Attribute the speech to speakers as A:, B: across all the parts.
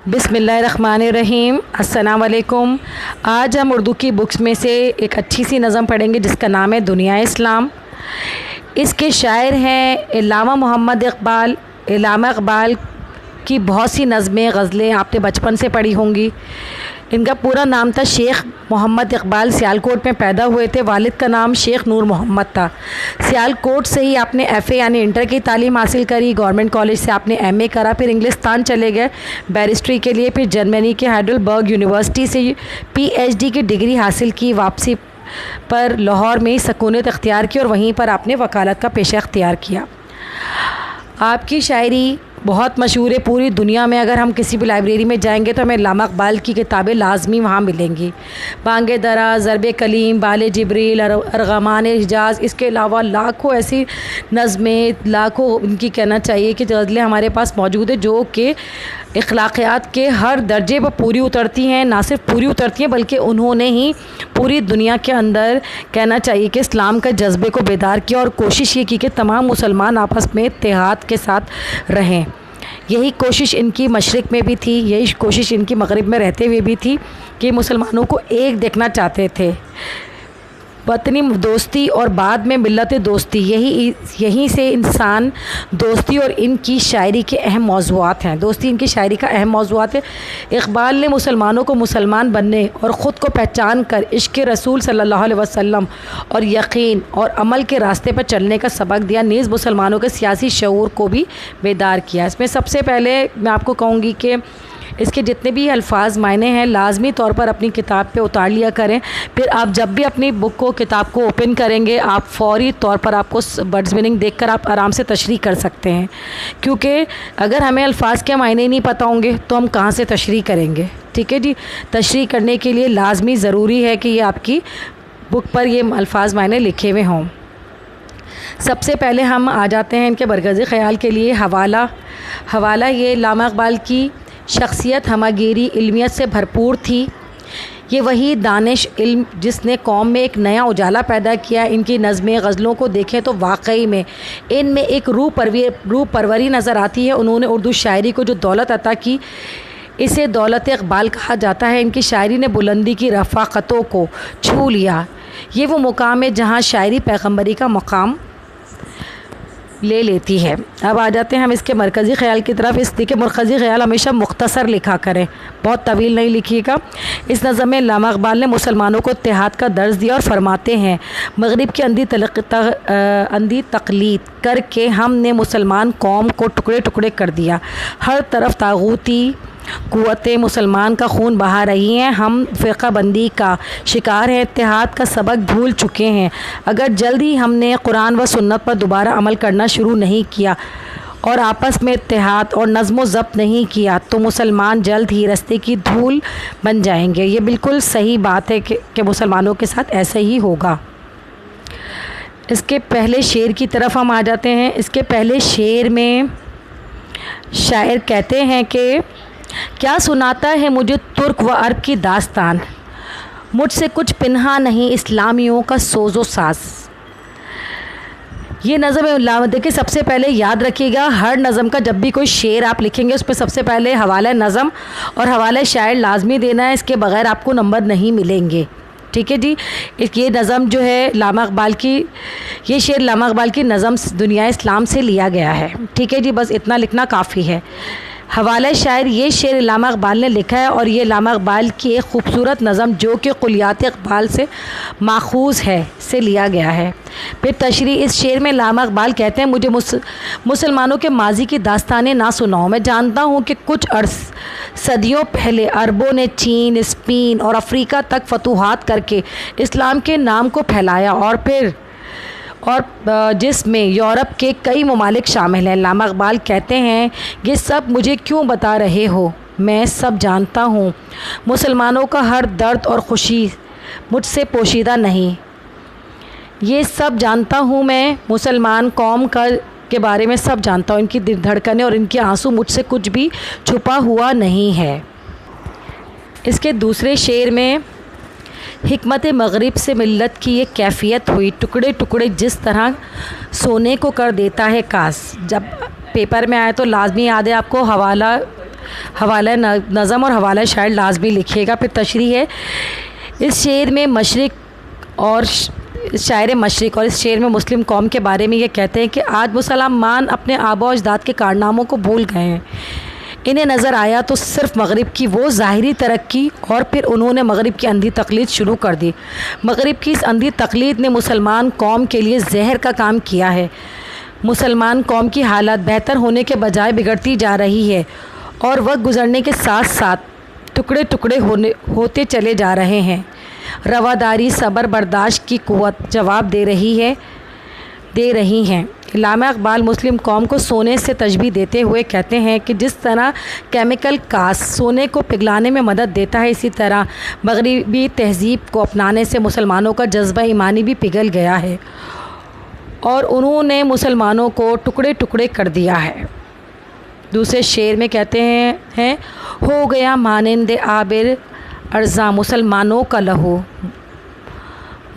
A: बिस्मिल्लाहिर्रहमानिर्रहीम। अस्सलाम वालेकुम। आज हम उर्दू की बुक्स में से एक अच्छी सी नज़म पढ़ेंगे जिसका नाम है दुनिया इस्लाम। इसके शायर हैं इल्लामा मोहम्मद इकबाल। इल्लामा इकबाल की बहुत सी नज़में गज़लें आपने बचपन से पढ़ी होंगी। इनका पूरा नाम था शेख मोहम्मद इकबाल। सियालकोट में पैदा हुए थे। वालिद का नाम शेख नूर मोहम्मद था। सियालकोट से ही आपने एफ़ए यानी इंटर की तालीम हासिल करी। गवर्नमेंट कॉलेज से आपने एमए करा। फिर इंग्लिस्तान चले गए बैरिस्ट्री के लिए। फिर जर्मनी के हाइडेलबर्ग यूनिवर्सिटी से पीएचडी की डिग्री हासिल की। वापसी पर लाहौर में ही सकूनत इख्तियार की और वहीं पर आपने वकालत का पेशा इख्तियार किया। आपकी शायरी बहुत मशहूर है पूरी दुनिया में। अगर हम किसी भी लाइब्रेरी में जाएंगे तो हमें इल्लामा इकबाल की किताबें लाजमी वहाँ मिलेंगी। बांगे दरा, ज़रबे कलीम, बाले जिब्रील, अरगमान हिजाज, इसके अलावा लाखों ऐसी नज़में, लाखों इनकी कहना चाहिए कि गज़लें हमारे पास मौजूद है जो कि अखलाक़ियात के हर दर्जे पर पूरी उतरती हैं। ना सिर्फ पूरी उतरती हैं बल्कि उन्होंने ही पूरी दुनिया के अंदर कहना चाहिए कि इस्लाम के जज्बे को बेदार किया और कोशिश ये की कि तमाम मुसलमान आपस में इत्तेहाद के साथ रहें। यही कोशिश इनकी मशरिक़ में भी थी, यही कोशिश इनकी मग़रिब में रहते हुए भी थी कि मुसलमानों को एक देखना चाहते थे। वतनी दोस्ती और बाद में मिल्लत दोस्ती, यहीं से इंसान दोस्ती और इनकी शायरी के अहम मौज़ूआत हैं। दोस्ती इनकी शायरी का अहम मौज़ूआत है। इकबाल ने मुसलमानों को मुसलमान बनने और ख़ुद को पहचान कर इश्क़ रसूल सल्लल्लाहु अलैहि वसल्लम और यकीन और अमल के रास्ते पर चलने का सबक दिया। नीज़ मुसलमानों के सियासी शऊर को भी बेदार किया। इसमें सबसे पहले मैं आपको कहूँगी कि इसके जितने भी अल्फाज मायने हैं लाजमी तौर पर अपनी किताब पे उतार लिया करें। फिर आप जब भी अपनी बुक को किताब को ओपन करेंगे आप फ़ौरी तौर पर आपको वर्ड्स मीनिंग देखकर आप आराम से तशरीह कर सकते हैं, क्योंकि अगर हमें अल्फाज के मायने नहीं पता होंगे तो हम कहाँ से तशरीह करेंगे। ठीक है जी। तशरीह करने के लिए लाजमी ज़रूरी है कि ये आपकी बुक पर ये अल्फाज मायने लिखे हुए हों। सबसे पहले हम आ जाते हैं इनके बरगज़ ख़याल के लिए हवाला ये इल्लामा इकबाल की शख्सियत हमागिरी इल्मियत से भरपूर थी। ये वही दानिश इल्म जिसने कौम में एक नया उजाला पैदा किया। इनकी नज़में गज़लों को देखें तो वाकई में इनमें एक रूह परवरी नज़र आती है। उन्होंने उर्दू शायरी को जो दौलत अता की इसे दौलत इकबाल कहा जाता है। इनकी शायरी ने बुलंदी की रफ़ाक़तों को छू लिया। ये वो मुकाम है जहाँ शायरी पैगम्बरी का मकाम ले लेती है। अब आ जाते हैं हम इसके मरकज़ी ख़याल की तरफ। इस देखिए मरकज़ी ख़याल हमेशा मुख्तसर लिखा करें, बहुत तवील नहीं लिखिएगा। इस नज़म में इल्लामा इकबाल ने मुसलमानों को इत्तेहाद का दर्ज दिया और फरमाते हैं मग़रिब की अंधी तक़लीद करके हमने मुसलमान कौम को टुकड़े टुकड़े कर दिया। हर तरफ तागूती क़ुव्वतें मुसलमान का खून बहा रही हैं। हम फ़िरक़ा बंदी का शिकार हैं, इत्तेहाद का सबक भूल चुके हैं। अगर जल्दी हमने कुरान व सुन्नत पर दोबारा अमल करना शुरू नहीं किया और आपस में इत्तेहाद और नज़्म व ज़ब्त नहीं किया तो मुसलमान जल्द ही रास्ते की धूल बन जाएंगे। ये बिल्कुल सही बात है कि मुसलमानों के साथ ऐसा ही होगा। इसके पहले शेर की तरफ हम आ जाते हैं। इसके पहले शेर में शायर कहते हैं कि क्या सुनाता है मुझे तुर्क व अरब की दास्तान, मुझसे कुछ पिन्हा नहीं इस्लामियों का सोज़ो साज़। ये नज़म देखिए, सबसे पहले याद रखिएगा हर नज़म का जब भी कोई शेर आप लिखेंगे उस पर सबसे पहले हवाला नज़म और हवाला शायर लाजमी देना है। इसके बग़ैर आपको नंबर नहीं मिलेंगे। ठीक है जी। ये नज़म जो है इल्लामा इकबाल की, ये शेर इल्लामा इकबाल की नज़म दुनिया इस्लाम से लिया गया है। ठीक है जी, बस इतना लिखना काफ़ी है। हवाला शायर ये शेर इल्लामा इकबाल ने लिखा है और ये इल्लामा इकबाल की एक ख़ूबसूरत नज़म जो कि कुलियात इकबाल से माखूज़ है से लिया गया है। फिर तशरीह इस शेर में इल्लामा इकबाल कहते हैं मुझे मुसलमानों के माजी की दास्तानें ना सुनाओ। मैं जानता हूँ कि कुछ सदियों पहले अरबों ने चीन, स्पेन और अफ्रीका तक फतूहात करके इस्लाम के नाम को फैलाया और जिसमें यूरोप के कई ममालिक शामिल हैं। इल्लामा इकबाल कहते हैं ये सब मुझे क्यों बता रहे हो, मैं सब जानता हूँ। मुसलमानों का हर दर्द और ख़ुशी मुझसे पोशीदा नहीं। ये सब जानता हूँ मैं, मुसलमान कौम के बारे में सब जानता हूँ। इनकी धड़कनें और इनके आंसू मुझसे कुछ भी छुपा हुआ नहीं है। इसके दूसरे शेर में हिकमत मग़रिब से मिल्लत की ये कैफ़ियत हुई, टुकड़े टुकड़े जिस तरह सोने को कर देता है कास। जब पेपर में आए तो लाजमी याद है आपको हवाला नज़म और हवाला शायर लाजमी लिखिएगा। फिर तशरीह है, इस शेर में मशरिक़ और शायर मशरिक़ और इस शेर में मुस्लिम कौम के बारे में ये कहते हैं कि आज मुसलमान अपने आबा अजदाद के कारनामों को भूल गए हैं। इन्हें नज़र आया तो सिर्फ़ मगरिब की वो ज़ाहिरी तरक्की और फिर उन्होंने मगरिब की अंधी तकलीद शुरू कर दी। मगरिब की इस अंधी तकलीद ने मुसलमान कौम के लिए जहर का काम किया है। मुसलमान कौम की हालत बेहतर होने के बजाय बिगड़ती जा रही है और वक्त गुज़रने के साथ साथ टुकड़े टुकड़े होते चले जा रहे हैं। रवादारी, सब्र, बर्दाश्त की क़ुव्वत जवाब दे रही हैं। इल्लामा इक़बाल मुस्लिम कौम को सोने से तशबीह देते हुए कहते हैं कि जिस तरह केमिकल कास्ट सोने को पिघलाने में मदद देता है, इसी तरह मगरिबी तहज़ीब को अपनाने से मुसलमानों का जज्बा ईमानी भी पिघल गया है और उन्होंने मुसलमानों को टुकड़े टुकड़े कर दिया है। दूसरे शेर में कहते हैं हो गया मानिंद आबिर अर्ज़ा मुसलमानों का लहू,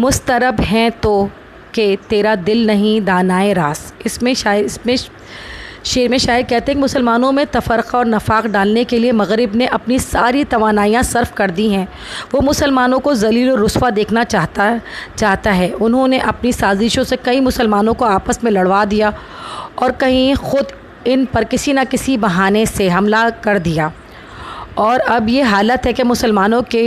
A: मुस्तरब हैं तो कि तेरा दिल नहीं दानाए रास। इसमें शेर में शायर कहते हैं कि मुसलमानों में तफ़रक़ा और नफाक डालने के लिए मगरिब ने अपनी सारी तवानाइयाँ सर्फ कर दी हैं। वो मुसलमानों को ज़लील और रुस्वा देखना चाहता है। उन्होंने अपनी साजिशों से कई मुसलमानों को आपस में लड़वा दिया और कहीं ख़ुद इन पर किसी न किसी बहाने से हमला कर दिया और अब ये हालत है कि मुसलमानों के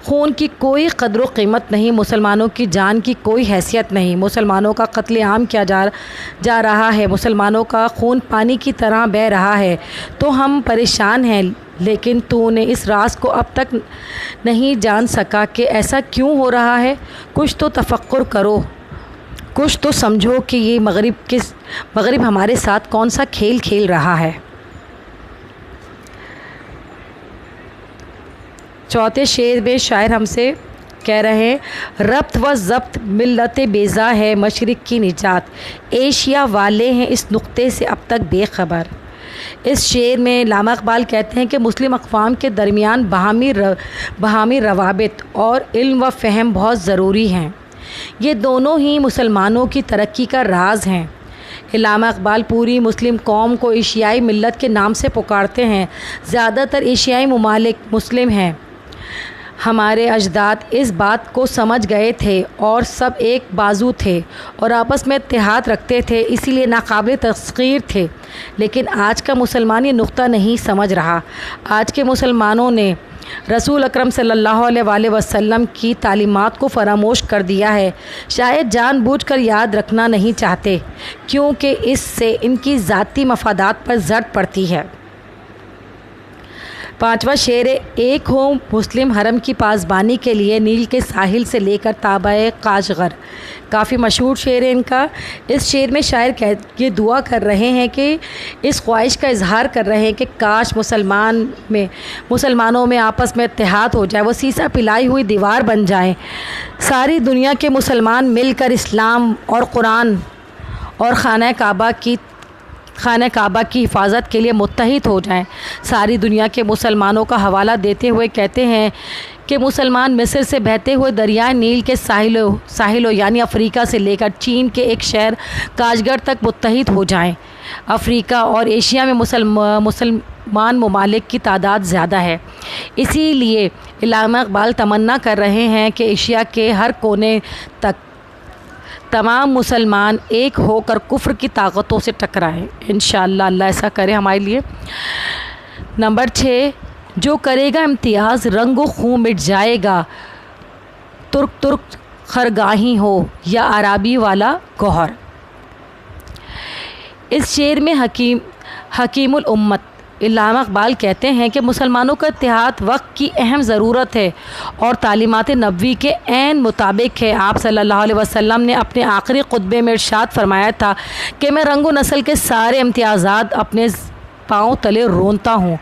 A: खून की कोई कदर व कीमत नहीं, मुसलमानों की जान की कोई हैसियत नहीं। मुसलमानों का कत्लेआम किया जा रहा है, मुसलमानों का खून पानी की तरह बह रहा है। तो हम परेशान हैं, लेकिन तूने इस राज को अब तक नहीं जान सका कि ऐसा क्यों हो रहा है। कुछ तो तफक्कुर करो, कुछ तो समझो कि ये मगरिब हमारे साथ कौन सा खेल खेल रहा है। चौथे शेर में शायर हमसे कह रहे हैं, रब्त व ज़ब्त मिल्लत बेज़ा है मशरिक़ की निजात, एशिया वाले हैं इस नुक्ते से अब तक बेखबर। इस शेर में इल्लामा इक़बाल कहते हैं कि मुस्लिम अक़वाम के दरमियान बहामी रवाबित और इल्म व फ़हम बहुत ज़रूरी हैं। ये दोनों ही मुसलमानों की तरक्की का राज हैं। इल्लामा इक़बाल पूरी मुस्लिम कौम को एशियाई मिल्लत के नाम से पुकारते हैं। ज़्यादातर एशियाई ममालिक मुस्लिम हैं। हमारे अजदाद इस बात को समझ गए थे और सब एक बाजू थे और आपस में इत्तेहाद रखते थे, इसीलिए नाकाबिल तस्ख़ीर थे। लेकिन आज का मुसलमान ये नुक्ता नहीं समझ रहा। आज के मुसलमानों ने रसूल अकरम सल्लल्लाहु अलैहि वसल्लम की तालीमात को फरामोश कर दिया है। शायद जानबूझकर याद रखना नहीं चाहते, क्योंकि इससे इनकी ज़ाती मफादात पर ज़र्द पड़ती है। पांचवा शेर, एक हो मुस्लिम हरम की पासबानी के लिए नील के साहिल से लेकर ताबाए काशगर। काफ़ी मशहूर शेर है इनका। इस शेर में शायर ये दुआ कर रहे हैं कि इस ख्वाहिश का इजहार कर रहे हैं कि काश मुसलमानों में आपस में इत्तेहाद हो जाए, वो सीसा पिलाई हुई दीवार बन जाएं। सारी दुनिया के मुसलमान मिलकर इस्लाम और कुरान और खाना काबा की हिफाजत के लिए मुत्तहिद हो जाएं। सारी दुनिया के मुसलमानों का हवाला देते हुए कहते हैं कि मुसलमान मिस्र से बहते हुए दरियाए नील के साहिलों यानी अफ्रीका से लेकर चीन के एक शहर काशगर तक मुत्तहिद हो जाएं। अफ्रीका और एशिया में मुसलमान ममालिक की तादाद ज़्यादा है, इसीलिए इल्लामा इक़बाल तमन्ना कर रहे हैं कि एशिया के हर कोने तक तमाम मुसलमान एक होकर कुफ्र की ताकतों से टकराएं। इंशाअल्लाह अल्लाह ऐसा करे हमारे लिए। नंबर 6, जो करेगा इम्तियाज़ रंगो खून मिट जाएगा, तुर्क खरगाही हो या अराबी वाला गौहर। इस शेर में हकीमुल उम्मत इल्लामा इक़बाल कहते हैं कि मुसलमानों का इत्तेहाद वक्त की अहम ज़रूरत है और तालीमात नबवी के ऐन मुताबिक है। आप सल्लल्लाहु अलैहि वसल्लम ने अपने आखिरी खुतबे में इरशाद फरमाया था कि मैं रंग व नस्ल के सारे इम्तियाज़ात अपने पाँव तले रोनता हूँ।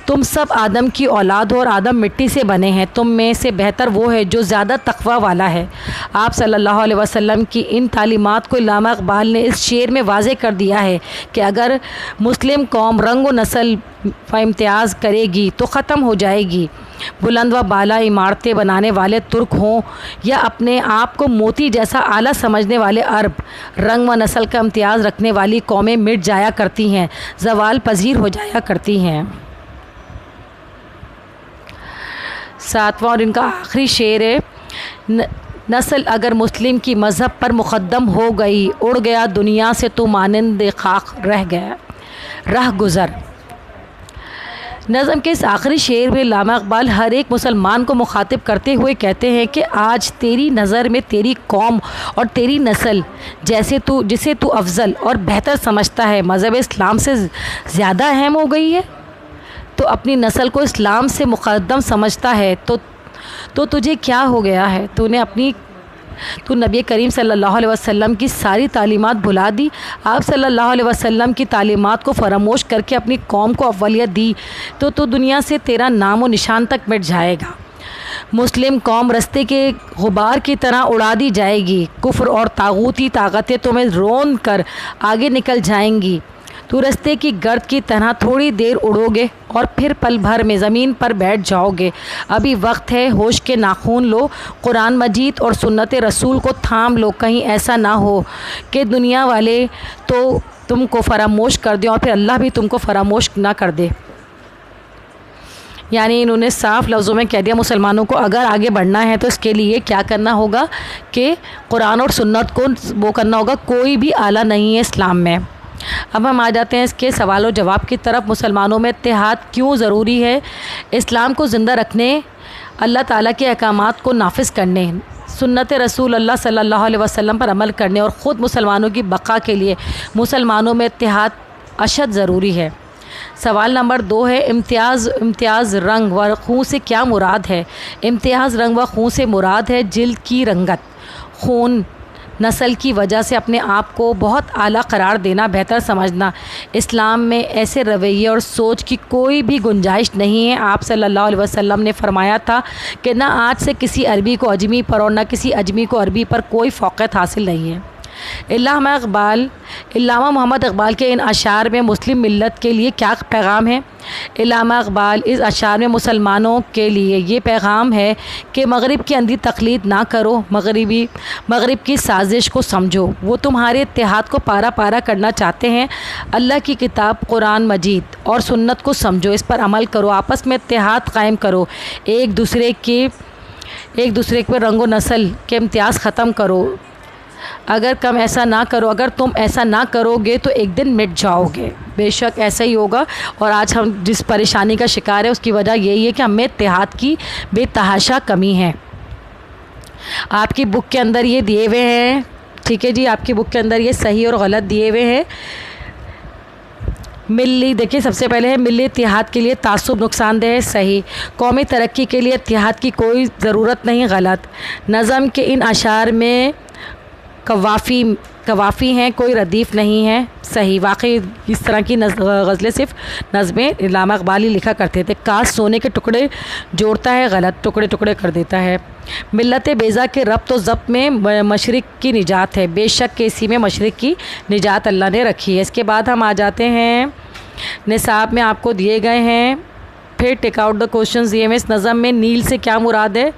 A: तुम सब आदम की औलाद हो और आदम मिट्टी से बने हैं। तुम में से बेहतर वो है जो ज़्यादा तक़वा वाला है। आप सल्लल्लाहु अलैहि वसल्लम की इन तालीमात को इल्लामा इक़बाल ने इस शेर में वाज़े कर दिया है कि अगर मुस्लिम कौम रंग व नस्ल का इम्तियाज़ करेगी तो ख़त्म हो जाएगी। बुलंद व बाला इमारतें बनाने वाले तुर्क हों या अपने आप को मोती जैसा आला समझने वाले अरब, रंग व नस्ल का इम्तियाज़ रखने वाली कौमें मिट जाया करती हैं, ज़वाल पजीर हो जाया करती हैं। 7वां और इनका आखिरी शेर है, नस्ल अगर मुस्लिम की मज़हब पर मुक़द्दम हो गई, उड़ गया दुनिया से तो मानंद खाक रह गया राह गुज़र। नज़म के इस आखिरी शेर में अल्लामा इक़बाल हर एक मुसलमान को मुखातिब करते हुए कहते हैं कि आज तेरी नज़र में तेरी कौम और तेरी नस्ल जिसे तू अफजल और बेहतर समझता है मज़हब इस्लाम से ज़्यादा अहम हो गई है, तो अपनी नस्ल को इस्लाम से मुक़द्दम समझता है तो तुझे क्या हो गया है? तू नबी करीम सल्लल्लाहु अलैहि वसल्लम की सारी तालीमात भुला दी। आप सल्लल्लाहु अलैहि वसल्लम की तालीमात को फरामोश करके अपनी कौम को अव्वलियत दी तो दुनिया से तेरा नाम व निशान तक मिट जाएगा। मुस्लिम कौम रस्ते के गुबार की तरह उड़ा दी जाएगी। कुफ्र और तागूती ताकतें तुम्हें रोन कर आगे निकल जाएंगी। तू रस्ते की गर्द की तरह थोड़ी देर उड़ोगे और फिर पल भर में ज़मीन पर बैठ जाओगे। अभी वक्त है, होश के नाखून लो, कुरान मजीद और सुन्नत रसूल को थाम लो। कहीं ऐसा ना हो कि दुनिया वाले तो तुमको फरामोश कर दें और फिर अल्लाह भी तुमको फरामोश ना कर दे। यानी इन्होंने साफ़ लफ्ज़ों में कह दिया मुसलमानों को अगर आगे बढ़ना है तो इसके लिए क्या करना होगा कि कुरान और सुन्नत को वो करना होगा। कोई भी आला नहीं है इस्लाम में। अब हम आ जाते हैं इसके सवाल और जवाब की तरफ। मुसलमानों में इत्तेहाद क्यों ज़रूरी है? इस्लाम को ज़िंदा रखने, अल्लाह ताला के अहकामात को नाफिज करने, सुन्नत रसूल अल्लाह सल्लल्लाहु अलैहि वसल्लम पर अमल करने और ख़ुद मुसलमानों की बक़ा के लिए मुसलमानों में इत्तेहाद अशद ज़रूरी है। सवाल नंबर 2 है, इम्तियाज़ रंग व खून से क्या मुराद है? इम्तियाज़ रंग व खून से मुराद है जिल्द की रंगत, खून, नस्ल की वजह से अपने आप को बहुत आला करार देना, बेहतर समझना। इस्लाम में ऐसे रवैये और सोच की कोई भी गुंजाइश नहीं है। आप सल्लल्लाहु अलैहि वसल्लम ने फरमाया था कि ना आज से किसी अरबी को अजमी पर और ना किसी अजमी को अरबी पर कोई फ़ौक़ियत हासिल नहीं है। अल्लामा मोहम्मद इक़बाल के इन अशार में मुस्लिम मिल्लत के लिए क्या पैगाम है? अल्लामा इक़बाल इस अशार में मुसलमानों के लिए ये पैगाम है कि मगरिब की अंधी तक़लीद ना करो, मगरिब की साजिश को समझो। वो तुम्हारे इत्तेहाद को पारा पारा करना चाहते हैं। अल्लाह की किताब कुरान मजीद और सुन्नत को समझो, इस पर अमल करो, आपस में इत्तेहाद कायम करो, एक दूसरे के रंगो नस्ल के इम्तियाज़ ख़त्म करो। अगर तुम ऐसा ना करोगे तो एक दिन मिट जाओगे। बेशक ऐसा ही होगा। और आज हम जिस परेशानी का शिकार है उसकी वजह यही है कि हमें इत्तेहाद की बेतहाशा कमी है। आपकी बुक के अंदर ये दिए हुए हैं, ठीक है जी, आपकी बुक के अंदर ये सही और गलत दिए हुए हैं। देखिए सबसे पहले है मिली इत्तेहाद के लिए तासुब नुकसानदेह है, सही। कौमी तरक्की के लिए इत्तेहाद की कोई ज़रूरत नहीं, गलत। नज़म के इन अशार में कवाफ़ी हैं, कोई रदीफ़ नहीं है, सही। वाकई इस तरह की गज़लें सिर्फ नज़में अल्लामा इक़बाल ही लिखा करते थे। काश सोने के टुकड़े जोड़ता है, गलत, टुकड़े टुकड़े कर देता है। मिल्लत बेज़ा के रब्त व ज़ब्त में मशरिक़ की निजात है, बेशक के इसी में मशरिक़ की निजात अल्लाह ने रखी है। इसके बाद हम आ जाते हैं निसाब में आपको दिए गए हैं। फिर टेक आउट द क्वेश्चंस दिए हुए। इस नज़म में नील से क्या मुराद है?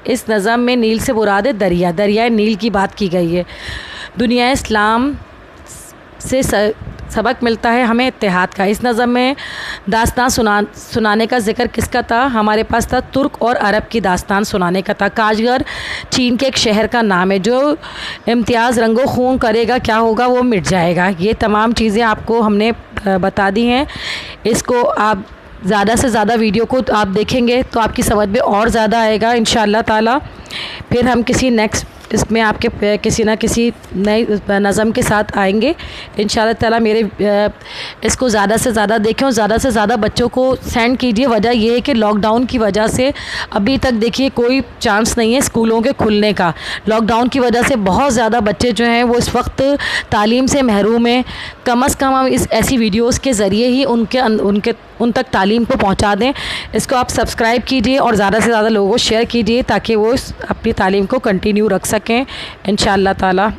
A: इस नज़म में नील से मुराद है दरियाए नील की बात की गई है। दुनिया इस्लाम से सबक मिलता है हमें इत्तेहाद का। इस नज़म में दास्तान सुनाने का ज़िक्र किसका था? हमारे पास था तुर्क और अरब की दास्तान सुनाने का था। काशगर चीन के एक शहर का नाम है। जो इम्तियाज़ रंगो खून करेगा क्या होगा? वो मिट जाएगा। ये तमाम चीज़ें आपको हमने बता दी हैं। इसको आप ज़्यादा से ज़्यादा वीडियो को आप देखेंगे तो आपकी समझ में और ज़्यादा आएगा इंशाअल्लाह ताला। फिर हम किसी नेक्स्ट इसमें आपके किसी ना किसी नई नज़म के साथ आएंगे इंशाअल्लाह ताला। मेरे इसको ज़्यादा से ज़्यादा देखें और ज़्यादा से ज़्यादा बच्चों को सेंड कीजिए। वजह यह है कि लॉकडाउन की वजह से अभी तक देखिए कोई चांस नहीं है स्कूलों के खुलने का। लॉकडाउन की वजह से बहुत ज़्यादा बच्चे जो हैं वो इस वक्त तालीम से महरूम हैं। कम अज़ कम हम ऐसी वीडियोज़ के ज़रिए ही उन तक तालीम को पहुँचा दें। इसको आप सब्सक्राइब कीजिए और ज़्यादा से ज़्यादा लोगों को शेयर कीजिए ताकि वो अपनी तालीम को कंटिन्यू रख सकें इंशाअल्लाह ताला।